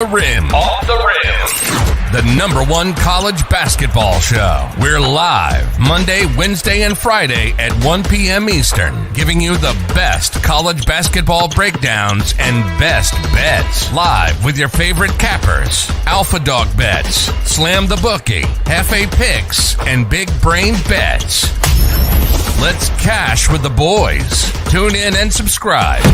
The Rim. Off the Rim. The #1 college basketball show. We're live Monday, Wednesday, and Friday at 1 p.m. Eastern, giving you the best college basketball breakdowns and best bets. Live with your favorite cappers, Alpha Dog Bets, Slam the Bookie, Hefe Picks, and Big Brain Bets. Let's cash with the boys. Tune in and subscribe.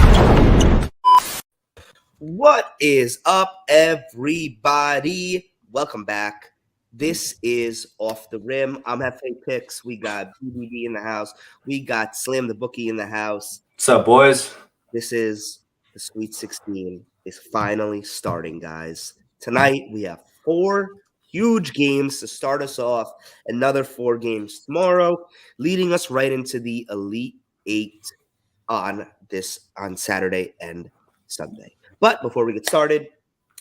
What is up, everybody? Welcome back. This is Off the Rim. I'm Hefe Picks. We got BBD in the house. We got Slam the Bookie in the house. What's up, boys? This is the Sweet 16 is finally starting, guys. Tonight, we have 4 huge games to start us off. Another 4 games tomorrow, leading us right into the Elite 8 on Saturday and Sunday. But before we get started,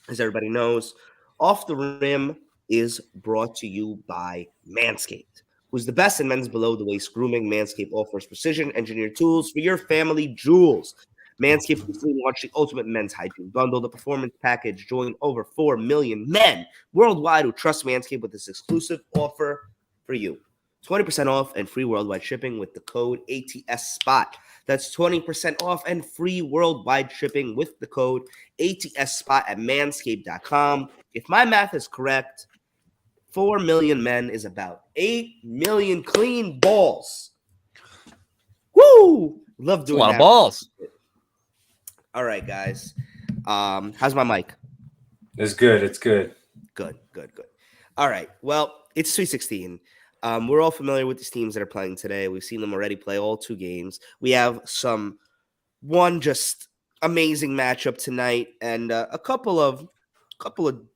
as everybody knows, Off the Rim is brought to you by Manscaped, who's the best in men's below-the-waist grooming. Manscaped offers precision-engineered tools for your family jewels. Manscaped recently launched the Ultimate Men's Hygiene Bundle, the Performance Package. Join over 4 million men worldwide who trust Manscaped with this exclusive offer for you. 20% off and free worldwide shipping with the code ATSSPOT. That's 20% off and free worldwide shipping with the code ATSSPOT at manscaped.com. If my math is correct, 4 million men is about 8 million clean balls. Woo! Love doing that. A lot of balls. All right, guys. How's my mic? It's good. It's good. Good. All right. Well, it's Sweet 16. We're all familiar with these teams that are playing today. We've seen them already play all 2 games. We have one just amazing matchup tonight and a couple of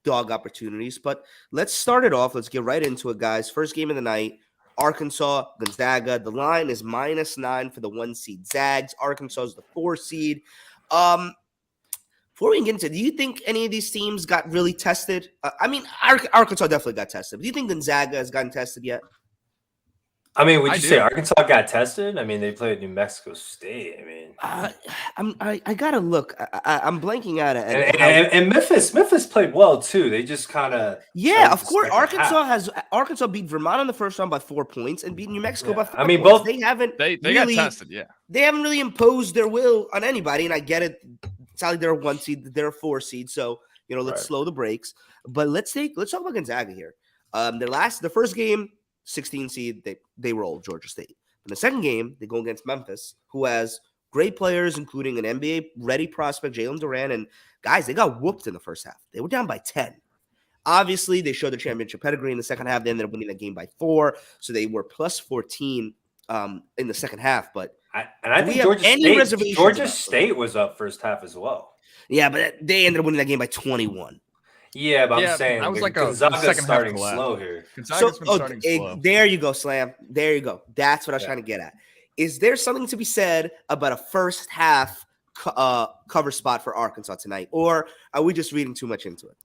dog opportunities. But let's start it off. Let's get right into it, guys. First game of the night, Arkansas, Gonzaga. The line is -9 for the 1 seed Zags. Arkansas is the 4 seed. Before we get into it, do you think any of these teams got really tested? Arkansas definitely got tested. Do you think Gonzaga has gotten tested yet? I mean, would you say Arkansas got tested? I mean, they played New Mexico State. I mean, I gotta look. I'm blanking out. And Memphis played well too. They just kind of of course. Arkansas beat Vermont in the first round by 4 points and beat New Mexico by 4 I mean, points. both they haven't. They really, got tested. Yeah, they haven't really imposed their will on anybody, and I get it. It's not like they're a 1 seed, they're a 4 seed. So let's slow the brakes. But let's talk about Gonzaga here. The first game, 16 seed, they rolled Georgia State. In the second game, they go against Memphis, who has great players, including an NBA-ready prospect, Jalen Duran. And, guys, they got whooped in the first half. They were down by 10. Obviously, they showed the championship pedigree in the second half. They ended up winning that game by 4. So they were plus 14 in the second half. But I think Georgia State was up first half as well. Yeah, but they ended up winning that game by 21. Yeah, but I'm saying I was like Gonzaga's starting slow here. Gonzaga's been starting slow. There you go, Slam. There you go. That's what I was trying to get at. Is there something to be said about a first half cover spot for Arkansas tonight, or are we just reading too much into it?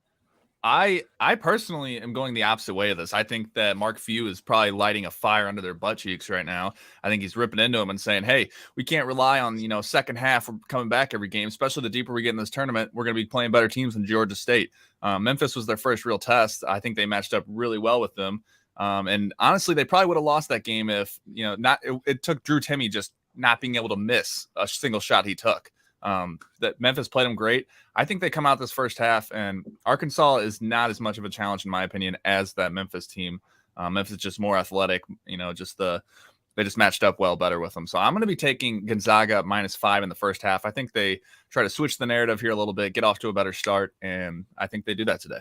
I personally am going the opposite way of this. I think that Mark Few is probably lighting a fire under their butt cheeks right now. I think he's ripping into them and saying, hey, we can't rely on, second half. We're coming back every game, especially the deeper we get in this tournament. We're going to be playing better teams than Georgia State. Memphis was their first real test. I think they matched up really well with them. And honestly, they probably would have lost that game if, it took Drew Timme just not being able to miss a single shot he took. That Memphis played them great. I think they come out this first half, and Arkansas is not as much of a challenge, in my opinion, as that Memphis team. Memphis is just more athletic. They just matched up better with them. So I'm going to be taking Gonzaga -5 in the first half. I think they try to switch the narrative here a little bit, get off to a better start, and I think they do that today.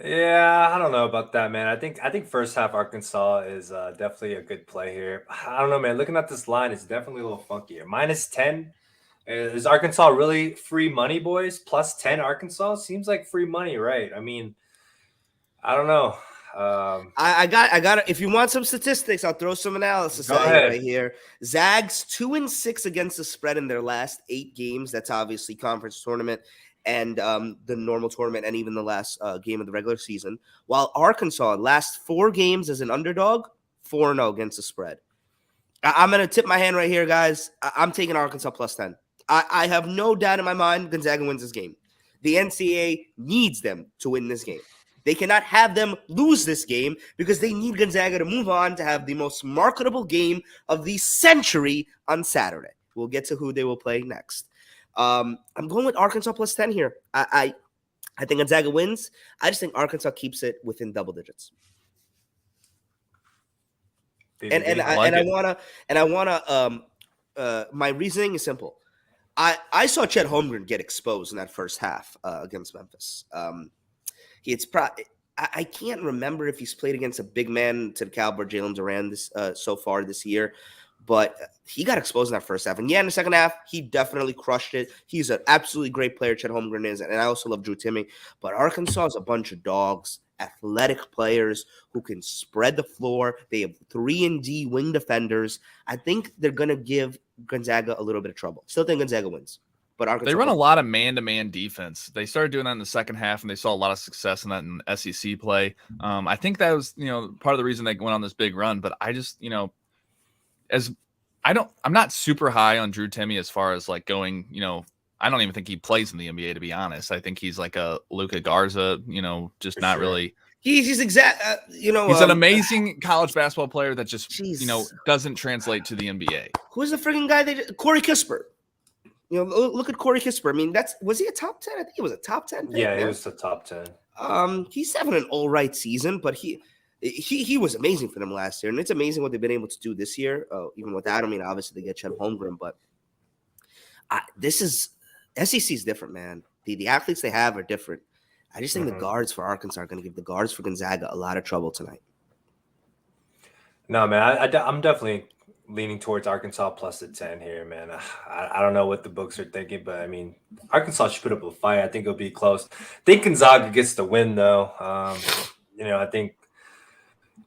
Yeah, I don't know about that, man. I think first half Arkansas is definitely a good play here. I don't know, man. Looking at this line, it's definitely a little funkier. -10. Is Arkansas really free money, boys? +10 Arkansas seems like free money, right? I mean, I don't know. I got it. If you want some statistics, I'll throw some analysis at you right here. Zags 2-6 against the spread in their last 8 games. That's obviously conference tournament and the normal tournament, and even the last game of the regular season. While Arkansas last 4 games as an underdog, 4-0 against the spread. I'm going to tip my hand right here, guys. I'm taking Arkansas +10. I have no doubt in my mind Gonzaga wins this game. The NCAA needs them to win this game. They cannot have them lose this game because they need Gonzaga to move on to have the most marketable game of the century on Saturday. We'll get to who they will play next. I'm going with Arkansas plus 10 here. I think Gonzaga wins. I just think Arkansas keeps it within double digits. My reasoning is simple. I saw Chet Holmgren get exposed in that first half against Memphis. I can't remember if he's played against a big man to the caliber of Jalen Duran so far this year, but he got exposed in that first half. And in the second half, he definitely crushed it. He's an absolutely great player, Chet Holmgren is, and I also love Drew Timme. But Arkansas is a bunch of dogs, athletic players who can spread the floor. They have 3-and-D wing defenders. I think they're going to give Gonzaga a little bit of trouble. Still think Gonzaga wins. But Arkansas, they run a lot of man-to-man defense. They started doing that in the second half, and they saw a lot of success in that in SEC play. I think that was, part of the reason they went on this big run. But I just, I'm not super high on Drew Timme as far as like going, I don't even think he plays in the NBA, to be honest. I think he's like a Luka Garza, just not really. He's exact, he's an amazing college basketball player that just, doesn't translate to the NBA. Who's the freaking guy? Corey Kispert. Look at Corey Kispert. I mean, was he a top 10? I think he was a top 10 pick. Yeah, he was the top 10. He's having an all right season, but he was amazing for them last year, and it's amazing what they've been able to do this year. Even without, obviously they get Chet Holmgren, but SEC is different, man. The athletes they have are different. I just think the guards for Arkansas are going to give the guards for Gonzaga a lot of trouble tonight. No, man, I'm definitely leaning towards Arkansas plus the 10 here, man. I don't know what the books are thinking, but Arkansas should put up a fight. I think it'll be close. I think Gonzaga gets the win, though. I think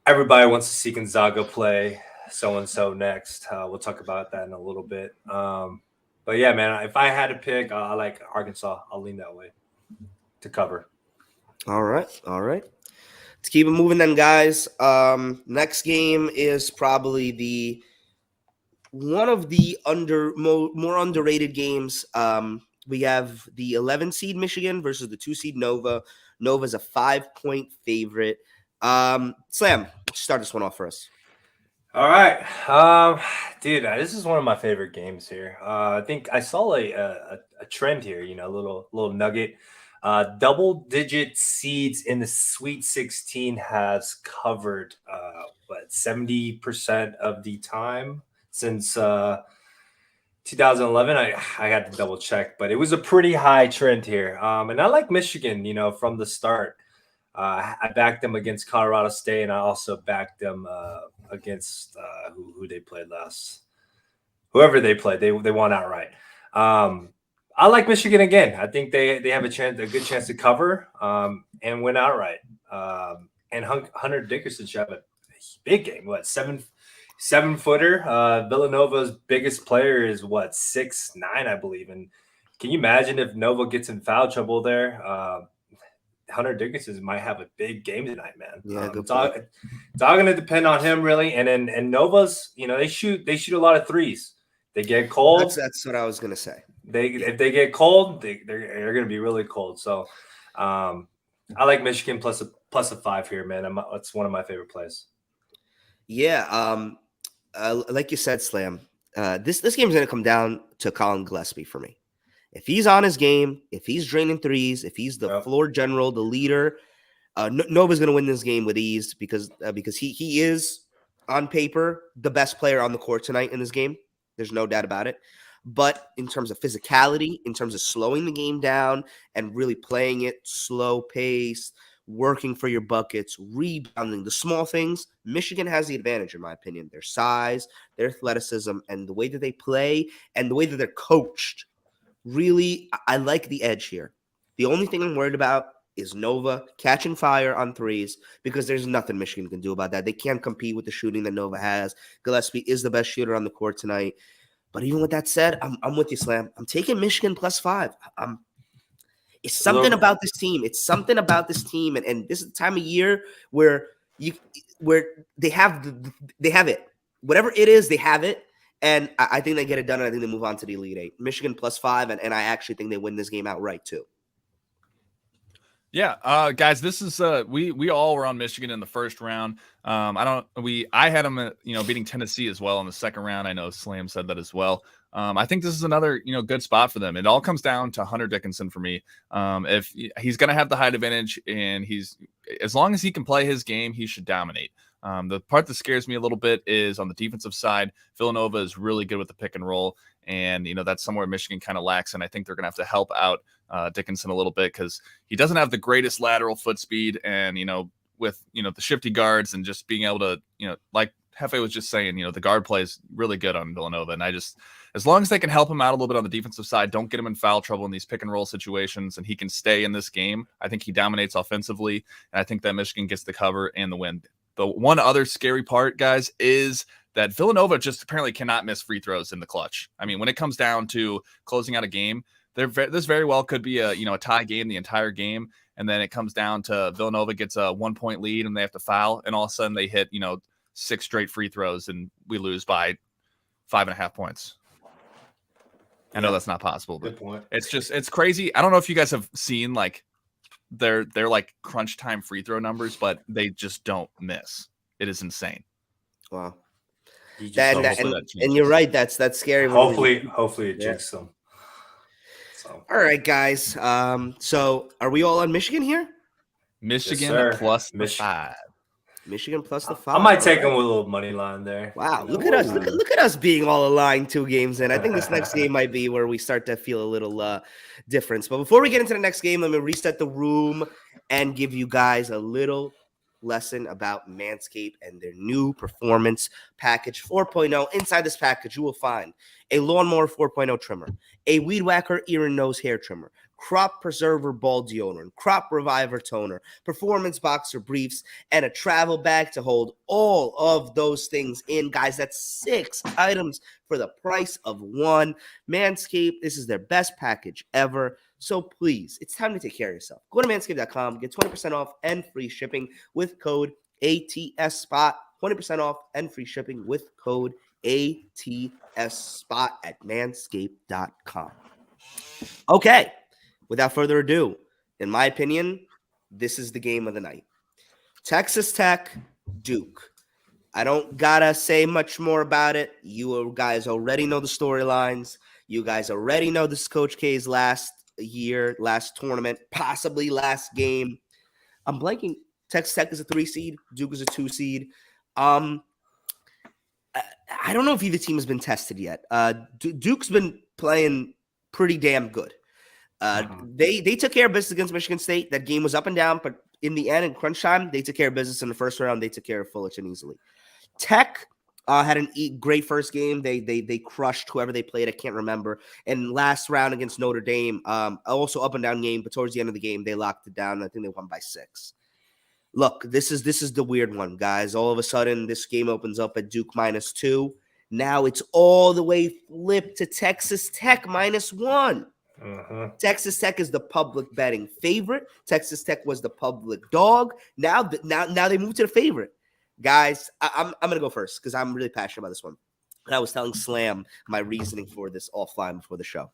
everybody wants to see Gonzaga play so-and-so next. We'll talk about that in a little bit. But yeah, man, if I had to pick, I like Arkansas. I'll lean that way to cover. All right. Let's keep it moving then, guys. Next game is probably one of the more underrated games. We have the 11 seed Michigan versus the 2 seed Nova. Nova's a 5-point favorite. Slam, start this one off for us. All right. Dude, this is one of my favorite games here. I think I saw a trend here, a little nugget. Double-digit seeds in the Sweet 16 has covered 70% of the time since 2011. I had to double check, but it was a pretty high trend here. And I like Michigan, from the start. I backed them against Colorado State, and I also backed them against who they played last. Whoever they played, they won outright. I like Michigan again. I think they have a good chance to cover and win outright. And Hunter Dickinson should have a big game. What, 7-footer? Villanova's biggest player is 6'9", I believe. And can you imagine if Nova gets in foul trouble there? Hunter Dickinson might have a big game tonight, man. Yeah, it's all going to depend on him, really. And Nova's, they shoot a lot of threes. They get cold. That's what I was gonna say. If they get cold, they're going to be really cold. So, I like Michigan plus a 5 here, man. It's one of my favorite plays. Yeah, like you said, Slam. This game is going to come down to Colin Gillespie for me. If he's on his game, if he's draining threes, if he's the floor general, the leader, Nova's going to win this game with ease because he is on paper the best player on the court tonight in this game. There's no doubt about it. But in terms of physicality, in terms of slowing the game down and really playing it slow pace, working for your buckets, rebounding, the small things, Michigan has the advantage, in my opinion. Their size, their athleticism, and the way that they play and the way that they're coached. Really, I like the edge here. The only thing I'm worried about is Nova catching fire on threes because there's nothing Michigan can do about that. They can't compete with the shooting that Nova has. Gillespie is the best shooter on the court tonight. But even with that said, I'm with you, Slam. I'm taking Michigan plus 5. It's something about this team. It's something about this team, and this is the time of year where they have it. Whatever it is, they have it. And I think they get it done, and I think they move on to the Elite Eight. Michigan plus 5, and I actually think they win this game outright too. Yeah, guys, this is we all were on Michigan in the first round. I had them beating Tennessee as well in the second round. I know Slam said that as well. I think this is another good spot for them. It all comes down to Hunter Dickinson for me. If he's going to have the height advantage, and as long as he can play his game, he should dominate. The part that scares me a little bit is on the defensive side. Villanova is really good with the pick and roll, and that's somewhere Michigan kind of lacks. And I think they're going to have to help out Dickinson a little bit because he doesn't have the greatest lateral foot speed, and with the shifty guards and just being able to like Hefe was just saying, the guard play is really good on Villanova, and as long as they can help him out a little bit on the defensive side, don't get him in foul trouble in these pick and roll situations, and he can stay in this game, I think he dominates offensively, and I think that Michigan gets the cover and the win. The one other scary part, guys, is that Villanova just apparently cannot miss free throws in the clutch. I mean, when it comes down to closing out a game, this very well could be a tie game the entire game, and then it comes down to Villanova gets a 1-point lead and they have to foul, and all of a sudden they hit 6 straight free throws and we lose by 5.5 points. I know that's not possible, but it's crazy. I don't know if you guys have seen they're like crunch time free throw numbers, but they just don't miss. It is insane. Wow. And you're right. That's scary. Hopefully it jinxes them. So. All right, guys. So are we all on Michigan here? Michigan plus 5. Michigan plus the 5. I might take them with a little money line there. Wow, look at us! Look at us being all aligned 2 games in. I think this next game might be where we start to feel a little difference. But before we get into the next game, let me reset the room and give you guys a little lesson about Manscaped and their new performance package 4.0. Inside this package, you will find a lawnmower 4.0 trimmer, a weed whacker ear and nose hair trimmer, crop preserver ball deodorant, crop reviver toner, performance boxer briefs, and a travel bag to hold all of those things in. Guys, that's 6 items for the price of 1. Manscaped, this is their best package ever. So please, it's time to take care of yourself. Go to manscaped.com, get 20% off and free shipping with code ATSSPOT. 20% off and free shipping with code ATSSPOT at manscaped.com. Okay. Without further ado, in my opinion, this is the game of the night. Texas Tech, Duke. I don't gotta say much more about it. You guys already know the storylines. You guys already know this is Coach K's last tournament, possibly last game. I'm blanking. Texas Tech is a 3 seed. Duke is a 2 seed. I don't know if either team has been tested yet. Duke's been playing pretty damn good. They took care of business against Michigan State. That game was up and down, but in the end, in crunch time, they took care of business in the first round. They took care of Fullerton easily. Tech had a great first game. They crushed whoever they played. I can't remember. And last round against Notre Dame, also up and down game, but towards the end of the game, they locked it down. I think they won by 6. Look, this is the weird one, guys. All of a sudden, this game opens up at Duke -2. Now it's all the way flipped to Texas Tech -1. Texas Tech is the public betting favorite. Texas Tech was the public dog. Now they move to the favorite. Guys, I'm going to go first because I'm really passionate about this one. And I was telling Slam my reasoning for this offline before the show.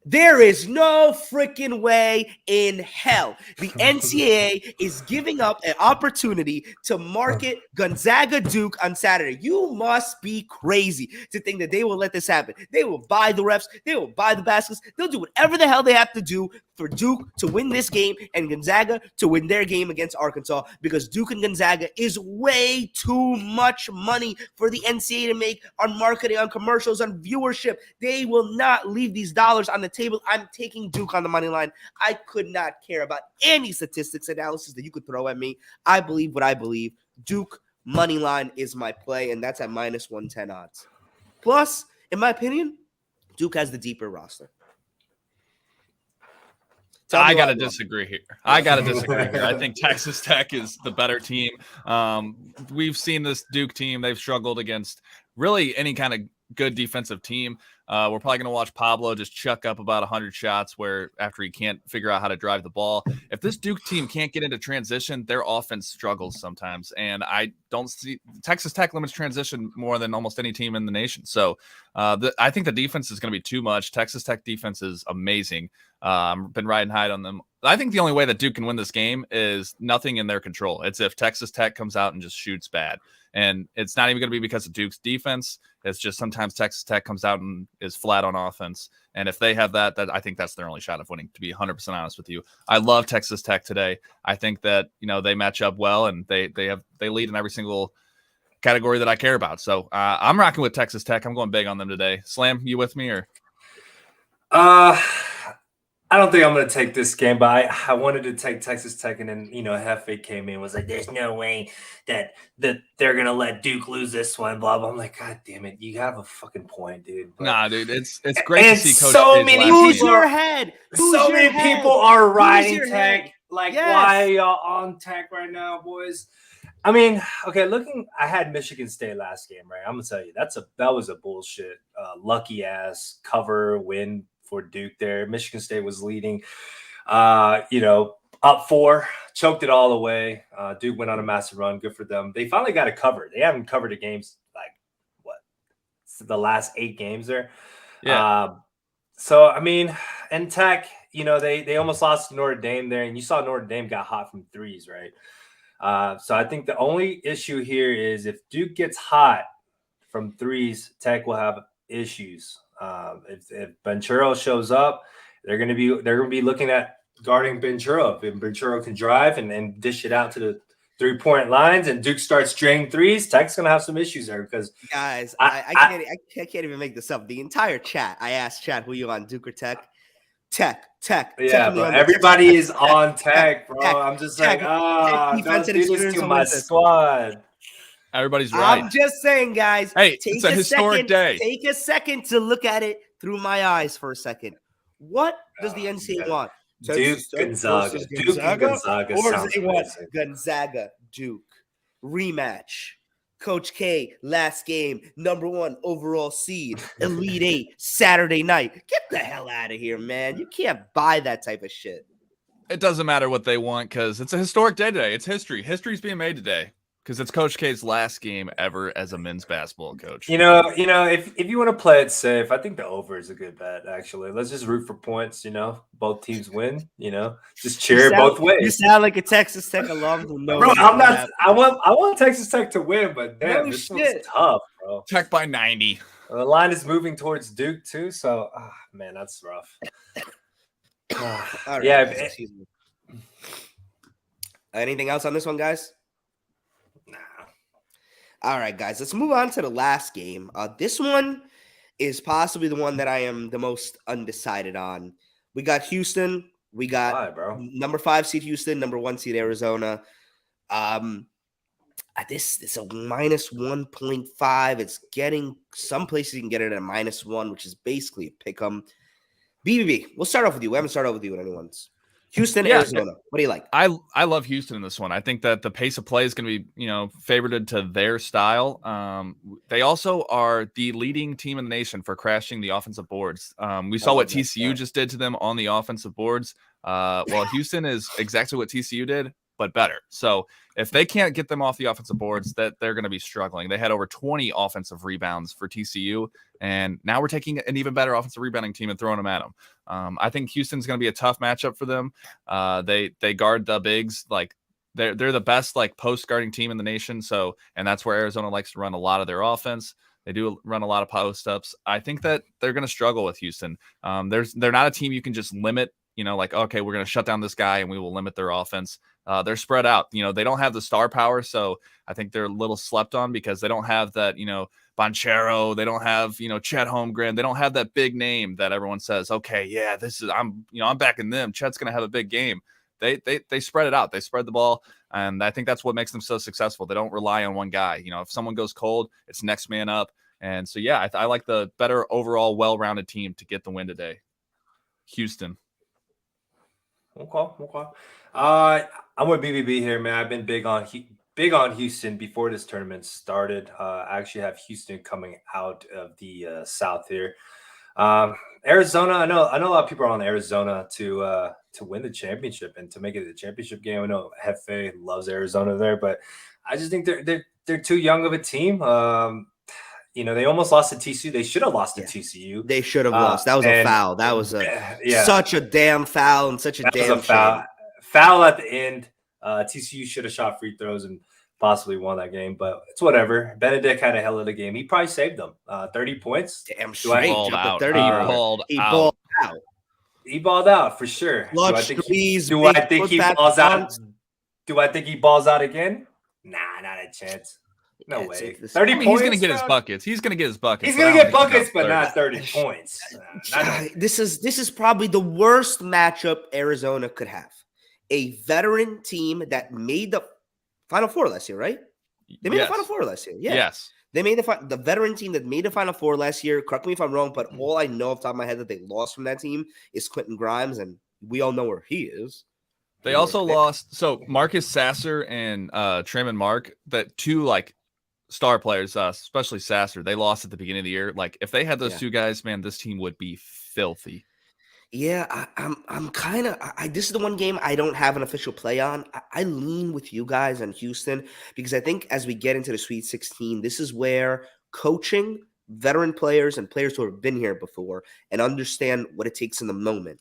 There is no freaking way in hell the NCAA is giving up an opportunity to market Gonzaga Duke on Saturday. You must be crazy to think that they will let this happen. They will buy the refs. They will buy the baskets. They'll do whatever the hell they have to do for Duke to win this game and Gonzaga to win their game against Arkansas, because Duke and Gonzaga is way too much money for the NCAA to make on marketing, on commercials, on viewership. They will not leave these dollars on the table. I'm taking Duke on the money line. I could not care about any statistics analysis that you could throw at me. I believe what I believe. Duke money line is my play, and that's at -110 odds. Plus, in my opinion, Duke has the deeper roster. I got to disagree here. I think Texas Tech is the better team. We've seen this Duke team. They've struggled against really any kind of good defensive team. We're probably going to watch Pablo just chuck up about 100 shots where after he can't figure out how to drive the ball. If this Duke team can't get into transition, their offense struggles sometimes. And I don't see Texas Tech limits transition more than almost any team in the nation. So I think the defense is going to be too much. Texas Tech defense is amazing. I've been riding high on them. I think the only way that Duke can win this game is nothing in their control. It's if Texas Tech comes out and just shoots bad. And it's not even going to be because of Duke's defense. It's just sometimes Texas Tech comes out and is flat on offense. And if they have that I think that's their only shot of winning, to be 100% honest with you. I love Texas Tech today. I think that, they match up well, and they lead in every single category that I care about. So I'm rocking with Texas Tech. I'm going big on them today. Slam, you with me or? I don't think I'm going to take this game, but I wanted to take Texas Tech, and then, Hefe came in and was like, there's no way that they're going to let Duke lose this one, blah, blah. I'm like, God damn it. You have a fucking point, dude. But, nah, dude, it's great to see Coach so K's many last Lose game. your head. So many people are riding your Tech. head. Like, Yes. why are y'all on Tech right now, boys? I mean, okay, I had Michigan State last game, right? I'm going to tell you, that was a bullshit, lucky-ass cover win for Duke there. Michigan State was leading, up 4, choked it all away. Duke went on a massive run. Good for them. They finally got it covered. They haven't covered the games the last 8 games there. Yeah. So, I mean, and Tech, they almost lost to Notre Dame there, and you saw Notre Dame got hot from threes, right? So I think the only issue here is if Duke gets hot from threes, Tech will have issues. If Benchuro shows up, they're going to be looking at guarding Benchuro. If Benchuro can drive and dish it out to the 3-point lines, and Duke starts draining threes, Tech's going to have some issues there because Guys, I can't even make this up. The entire chat, I asked chat who you on, Duke or Tech? Tech. Yeah, bro. Everybody is on Tech, bro. I'm just like, don't do this to my squad. Everybody's right. I'm just saying, guys. Hey, it's a historic day. Take a second to look at it through my eyes for a second. What does the NCAA want? Duke, Gonzaga. Duke and Gonzaga Or sounds they want amazing. Gonzaga, Duke. Rematch. Coach K, last game, #1 overall seed, Elite 8, Saturday night. Get the hell out of here, man. You can't buy that type of shit. It doesn't matter what they want because it's a historic day today. It's history. History's being made today because it's Coach K's last game ever as a men's basketball coach. If you want to play it safe, I think the over is a good bet, actually. Let's just root for points, both teams win, just cheer both ways. You sound like a Texas Tech alum who knows. Bro, I'm not. I want Texas Tech to win, but damn, this one's tough, bro. Tech by 90. The line is moving towards Duke too, so man, that's rough. All right, yeah. guys, anything else on this one, guys? Nah. All right, guys, let's move on to the last game. This one is possibly the one that I am the most undecided on. We got Houston. We got number 5 seed Houston, number 1 seed Arizona. This is a -1.5. It's getting some places you can get it at -1, which is basically a pick 'em. BBB, we'll start off with you. We haven't started off with you in anyone's. Houston, Arizona. What do you like? I love Houston in this one. I think that the pace of play is going to be, favorited to their style. They also are the leading team in the nation for crashing the offensive boards. We saw what TCU just did to them on the offensive boards. Well, Houston is exactly what TCU did, but better. So if they can't get them off the offensive boards, that they're going to be struggling. They had over 20 offensive rebounds for TCU, and now we're taking an even better offensive rebounding team and throwing them at them. I think Houston's going to be a tough matchup for them. They guard the bigs like they're the best like post guarding team in the nation. So, and that's where Arizona likes to run a lot of their offense. They do run a lot of post ups. I think that they're going to struggle with Houston. They're not a team you can just limit. Like, okay, we're going to shut down this guy and we will limit their offense. They're spread out. They don't have the star power. So I think they're a little slept on because they don't have that, Banchero. They don't have, Chet Holmgren. They don't have that big name that everyone says, okay, yeah, I'm backing them. Chet's going to have a big game. They spread it out. They spread the ball. And I think that's what makes them so successful. They don't rely on one guy. If someone goes cold, it's next man up. And so, yeah, I like the better overall well-rounded team to get the win today. Houston. Okay. I'm with BBB here, man. I've been big big on Houston before this tournament started. I actually have Houston coming out of the South here. Arizona, I know a lot of people are on Arizona to win the championship and to make it to the championship game. I know Hefe loves Arizona there, but I just think they're too young of a team. They almost lost to TCU. They should have lost to TCU. They should have lost. That was a foul. That was such a damn foul and such a damn shame. Foul at the end. TCU should have shot free throws and possibly won that game, but it's whatever. Benedict had a hell of a game. He probably saved them. 30 points. Damn straight. He balled out. He balled out for sure. Do I think he balls out again? Nah, not a chance. No way. 30 points. He's going to get his buckets. He's going to get his buckets. He's going to get buckets, but not 30 points. This is probably the worst matchup Arizona could have. A veteran team that made the Final Four last year, right? They made the Final Four last year. Yeah. Yes. They made the veteran team that made the Final Four last year. Correct me if I'm wrong, but all I know off the top of my head that they lost from that team is Quentin Grimes, and we all know where he is. They also lost. So Marcus Sasser and Trayvon Mark, that two star players, especially Sasser, they lost at the beginning of the year. Like if they had those two guys, man, this team would be filthy. Yeah, I'm kind of. This is the one game I don't have an official play on. I lean with you guys on Houston because I think as we get into the Sweet 16, this is where coaching veteran players and players who have been here before and understand what it takes in the moment.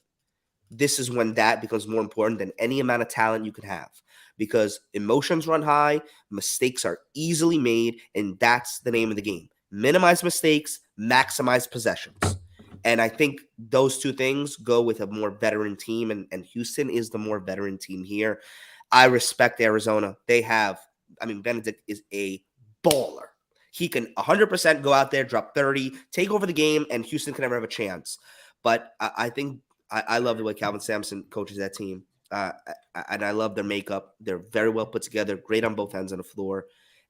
This is when that becomes more important than any amount of talent you can have because emotions run high, mistakes are easily made, and that's the name of the game. Minimize mistakes, maximize possessions. And I think those two things go with a more veteran team, and Houston is the more veteran team here. I respect Arizona. Benedict is a baller. He can 100% go out there, drop 30, take over the game, and Houston can never have a chance. But I think I love the way Calvin Sampson coaches that team, and I love their makeup. They're very well put together, great on both ends of the floor.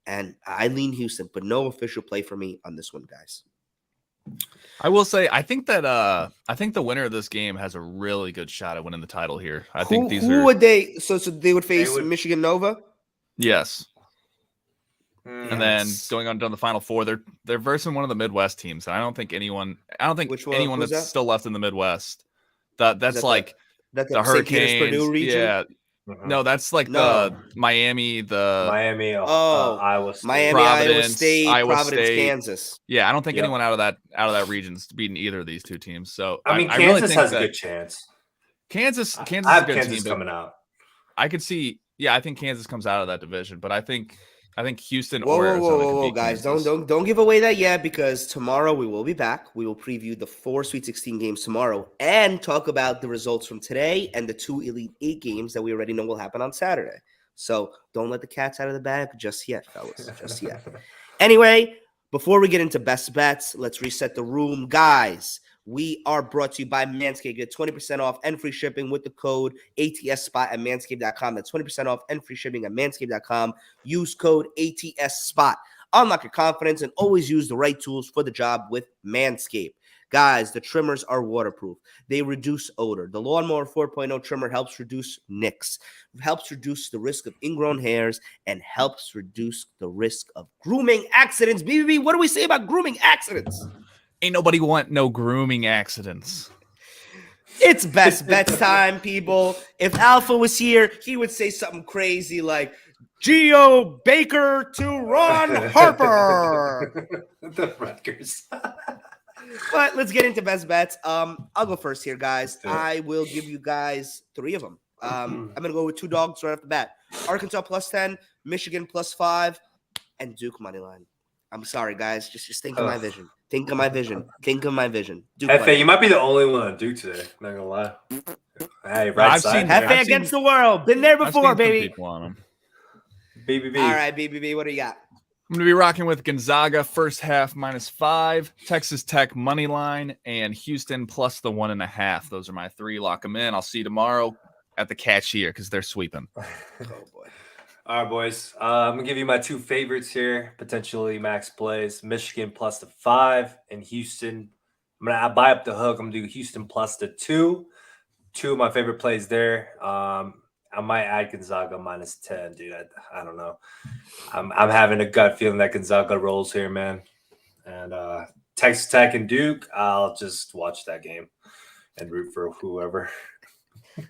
And I lean Houston, but no official play for me on this one, guys. I will say, I think the winner of this game has a really good shot at winning the title here. Who would they? So they would face Michigan Nova. Yes. And then going on down the Final Four, they're versing one of the Midwest teams. And I don't think anyone that's still left in the Midwest. That's like the Hurricanes. Purdue region? Yeah. No, that's like the Miami, Iowa State, Providence, Iowa State, Kansas. Yeah, I don't think anyone out of that region's beating either of these two teams. So I mean, Kansas has a good chance. Kansas is a good Kansas team coming out. I could see. Yeah, I think Kansas comes out of that division, but I think Houston or Arizona. Whoa, guys! Don't give away that yet because tomorrow we will be back. We will preview the 4 Sweet 16 games tomorrow and talk about the results from today and the 2 Elite 8 games that we already know will happen on Saturday. So don't let the cats out of the bag just yet, fellas. Just yet. Anyway, before we get into best bets, let's reset the room, guys. We are brought to you by Manscaped. Get 20% off and free shipping with the code ATSSPOT at manscaped.com. That's 20% off and free shipping at manscaped.com. Use code ATSSPOT. Unlock your confidence and always use the right tools for the job with Manscaped. Guys, the trimmers are waterproof. They reduce odor. The Lawnmower 4.0 trimmer helps reduce nicks, helps reduce the risk of ingrown hairs, and helps reduce the risk of grooming accidents. BBB, what do we say about grooming accidents? Ain't nobody want no grooming accidents. It's best bets time, people. If Alpha was here, he would say something crazy like Geo Baker to Ron Harper. The Rutgers. But let's get into best bets. I'll go first here, guys. I will give you guys 3 of them. I'm going to go with 2 dogs right off the bat. Arkansas plus 10, Michigan plus 5, and Duke money line. I'm sorry, guys. Just think of my vision. Think of my vision. Think of my vision. Hefe, you might be the only one on Duke today. Not gonna lie. Hey, right side. Hefe against the world. Been there before, baby. People on them. BBB. All right, BBB. What do you got? I'm going to be rocking with Gonzaga first half -5, Texas Tech money line, and Houston plus the 1.5. Those are my 3. Lock them in. I'll see you tomorrow at the cashier because they're sweeping. Oh, boy. All right, boys. I'm going to give you my 2 favorites here, potentially max plays. Michigan plus the 5 and Houston. I'm going to buy up the hook. I'm going to do Houston plus the 2. 2 of my favorite plays there. I'm I might add Gonzaga -10, dude. I don't know. I'm having a gut feeling that Gonzaga rolls here, man. And Texas Tech and Duke, I'll just watch that game and root for whoever.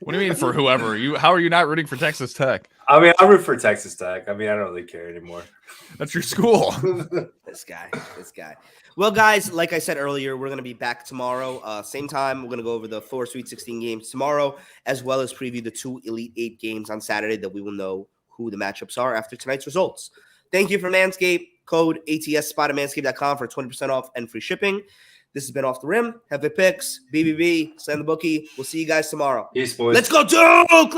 What do you mean for whoever? How are you not rooting for Texas Tech? I mean, I root for Texas Tech. I mean, I don't really care anymore. That's your school. This guy. Well, guys, like I said earlier, we're going to be back tomorrow. Same time, we're going to go over the 4 Sweet 16 games tomorrow, as well as preview the 2 Elite 8 games on Saturday that we will know who the matchups are after tonight's results. Thank you for Manscaped. Code ATSSPOT at manscaped.com for 20% off and free shipping. This has been Off the Rim. Have the picks. BBB. Slam the bookie. We'll see you guys tomorrow. Peace, boys. Let's go, Duke!